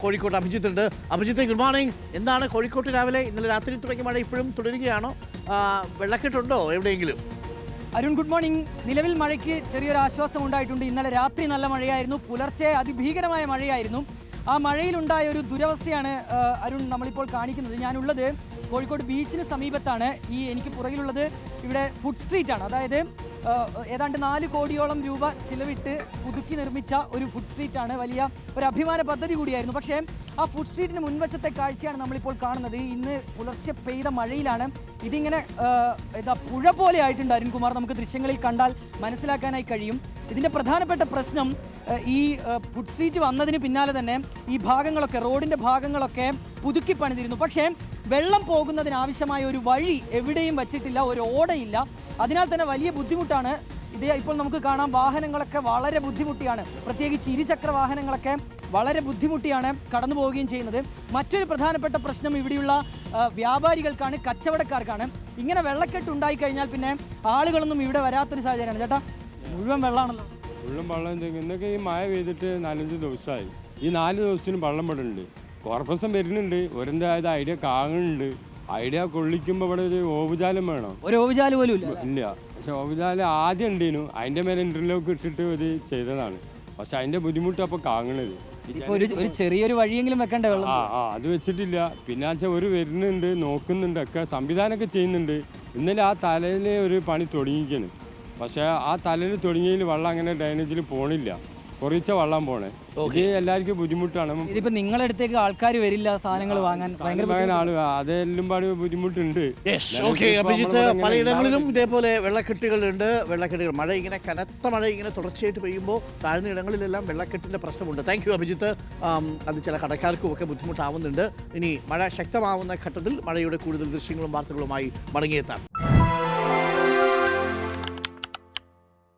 കോഴിക്കോട്ട് അഭിജിത്ത് ഉണ്ട്. Abhijith, good morning. എന്താണ് കോഴിക്കോട്ട് രാവിലെ ഇന്നലെ രാത്രി തുടങ്ങിയ മഴ ഇപ്പോഴും തുടരുകയാണോ? വെള്ളക്കെട്ടുണ്ടോ എവിടെയെങ്കിലും? Arun, good morning. നിലവിൽ മഴയ്ക്ക് ചെറിയൊരു ആശ്വാസം ഉണ്ടായിട്ടുണ്ട്. ഇന്നലെ രാത്രി നല്ല മഴയായിരുന്നു, പുലർച്ചെ അതിഭീകരമായ മഴയായിരുന്നു. ആ മഴയിലുണ്ടായ ഒരു ദുരവസ്ഥയാണ് അരുൺ നമ്മളിപ്പോൾ കാണിക്കുന്നത്. ഞാനുള്ളത് കോഴിക്കോട് ബീച്ചിന് സമീപത്താണ്. എനിക്ക് പുറകിലുള്ളത് ഇവിടെ ഫുഡ് സ്ട്രീറ്റ് ആണ്. അതായത് ഏതാണ്ട് 4 കോടിയോളം രൂപ ചിലവിട്ട് പുതുക്കി നിർമ്മിച്ച ഒരു ഫുഡ് സ്ട്രീറ്റാണ്. വലിയ ഒരു അഭിമാന പദ്ധതി കൂടിയായിരുന്നു. പക്ഷേ ആ ഫുഡ് സ്ട്രീറ്റിന് മുൻവശത്തെ കാഴ്ചയാണ് നമ്മളിപ്പോൾ കാണുന്നത്. ഇന്ന് പുലർച്ചെ പെയ്ത മഴയിലാണ് ഇതിങ്ങനെ പുഴ പോലെ ആയിട്ടുണ്ട് അരുൺകുമാർ. നമുക്ക് ദൃശ്യങ്ങളിൽ കണ്ടാൽ മനസ്സിലാക്കാനായി കഴിയും. ഇതിൻ്റെ പ്രധാനപ്പെട്ട പ്രശ്നം ഈ ഫുഡ് സ്ട്രീറ്റ് വന്നതിന് പിന്നാലെ തന്നെ ഈ ഭാഗങ്ങളൊക്കെ, റോഡിൻ്റെ ഭാഗങ്ങളൊക്കെ പുതുക്കി പണിതിരുന്നു. പക്ഷേ വെള്ളം പോകുന്നതിനാവശ്യമായ ഒരു വഴി എവിടെയും വച്ചിട്ടില്ല, ഒരു ഓടയില്ല. അതിനാൽ തന്നെ വലിയ ബുദ്ധിമുട്ടാണ്. ഇത് ഇപ്പോൾ നമുക്ക് കാണാം, വാഹനങ്ങളൊക്കെ വളരെ ബുദ്ധിമുട്ടിയാണ്, പ്രത്യേകിച്ച് ഇരുചക്ര വാഹനങ്ങളൊക്കെ വളരെ ബുദ്ധിമുട്ടിയാണ് കടന്നു പോവുകയും ചെയ്യുന്നത്. മറ്റൊരു പ്രധാനപ്പെട്ട പ്രശ്നം ഇവിടെയുള്ള വ്യാപാരികൾക്കാണ്, കച്ചവടക്കാർക്കാണ്. ഇങ്ങനെ വെള്ളക്കെട്ട് ഉണ്ടായിക്കഴിഞ്ഞാൽ പിന്നെ ആളുകളൊന്നും ഇവിടെ വരാത്തൊരു സാഹചര്യമാണ്. ചേട്ടാ, മുഴുവൻ വെള്ളമാണല്ലോ. മുഴുവൻ വെള്ളം ഇന്നൊക്കെ ഈ മഴ പെയ്തിട്ട് 4-5 ദിവസമായി. ഈ 4 ദിവസത്തിന് വെള്ളം പെടുന്നുണ്ട്. കോർപ്പറേഷൻ വരുന്നുണ്ട്, ഒരെന്തായത് ഐഡിയ കാണുന്നുണ്ട്. ഐഡിയ കൊള്ളിക്കുമ്പോൾ ഇവിടെ ഒരു ഓവുചാലം വേണം. ഒരു ഓവുചാല് പോലും ഇല്ല. പക്ഷെ ഓവുചാലം ആദ്യം ഉണ്ടേനു, അതിൻ്റെ മേലെ ഇന്റർലോക്ക് ഇട്ടിട്ട് ഒരു ചെയ്തതാണ്. പക്ഷെ അതിൻ്റെ ബുദ്ധിമുട്ട് അപ്പോൾ കാണുന്നത്. ഒരു ചെറിയൊരു വഴിയെങ്കിലും വെക്കേണ്ട വെള്ളം. അത് വെച്ചിട്ടില്ല. പിന്നെ ഒരു വരുന്നുണ്ട്, നോക്കുന്നുണ്ട്, ഒക്കെ സംവിധാനമൊക്കെ ചെയ്യുന്നുണ്ട്. ഇന്നലെ ആ തലയിൽ ഒരു പണി തുടങ്ങിയിരിക്കുകയാണ്. പക്ഷേ ആ തലയിൽ തുടങ്ങിയതിൽ വെള്ളം അങ്ങനെ ഡ്രൈനേജിൽ പോണില്ല, കുറച്ച് വെള്ളം പോണേ. ഇത് എല്ലാവർക്കും ബുദ്ധിമുട്ടാണ്. ഇതിപ്പോ നിങ്ങളുടെ അടുത്തേക്ക് ആൾക്കാർ വരില്ല സാധനങ്ങൾ വാങ്ങാൻ, ആള് അതെല്ലാം പാട് ബുദ്ധിമുട്ടുണ്ട്. അഭിജിത്ത്, പലയിടങ്ങളിലും ഇതേപോലെ വെള്ളക്കെട്ടുകളുണ്ട്. മഴ ഇങ്ങനെ കനത്ത മഴ ഇങ്ങനെ തുടർച്ചയായിട്ട് പെയ്യുമ്പോൾ താഴ്ന്ന ഇടങ്ങളിലെല്ലാം വെള്ളക്കെട്ടിന്റെ പ്രശ്നമുണ്ട്. Thank you Abhijith. അത് ചില കടക്കാർക്കും ഒക്കെ ബുദ്ധിമുട്ടാവുന്നുണ്ട്. ഇനി മഴ ശക്തമാവുന്ന ഘട്ടത്തിൽ മഴയുടെ കൂടുതൽ ദൃശ്യങ്ങളും വാർത്തകളുമായി മടങ്ങിയെത്താം.